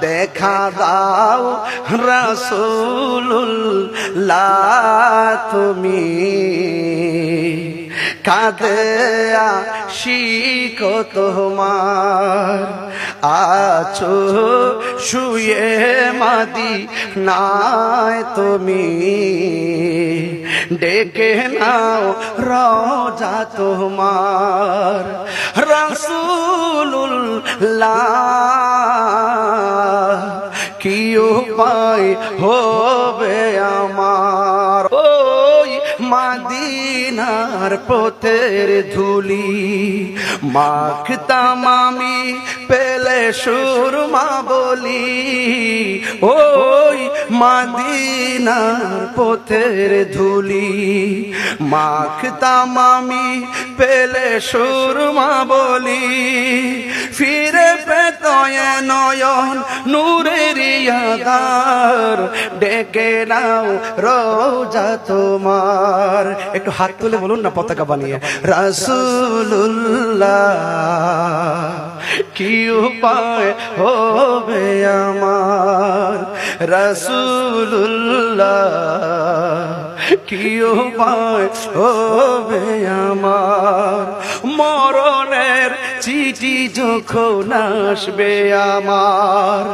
দেখা দাও রাসূলুল্লাহ তুমি কাঁদে আশিক তোমার আছো শুয়ে মদিনায় তুমি ডেকে নাও রওজা তোমার রাসূলুল্লাহ কি উপায় হবে আমার ওই মদিনার পথের ধুলি মাখতাম আমি পেলে সুরমা বলি ওই মদিনার পথের ধুলি মাখতাম আমি পেলে সুরমা বলি ফিরে পেত নয়ন নূরের আধার ডেকে নাও রওজা তোমার একটু হাত তুলে বলুন না পতাকা বানিয়ে রাসূলুল্লাহ কি উপায় হবে আমার রাসূলুল্লাহ কি উপায় হবে আমার মরণের চিঠি যখন আসবে আমার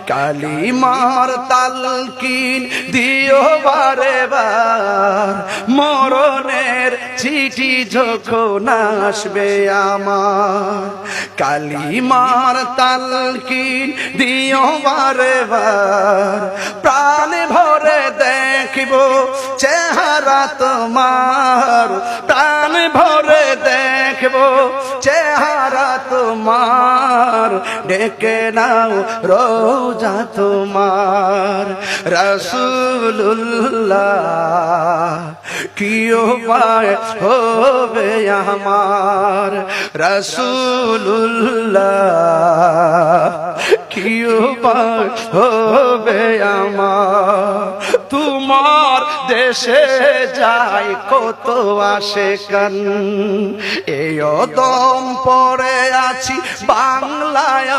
কালিমার তালকিন দিও বারে বার মরণের চিঠি যখন আসবে আমার কালিমার তালকিন দিও বারে বার প্রাণ ভরে দেখিব চেহারা তোমার প্রাণ ভরে দেখব চেহারা তোমার ডেকে নাও রওজা তোমার রাসূলুল্লাহ কি উপায় হবে আমার রাসূলুল্লাহ কি উপায় হবে আমার তোমার দেশে যাই কত আশিকান এই দম পড়ে আছি বাংলায়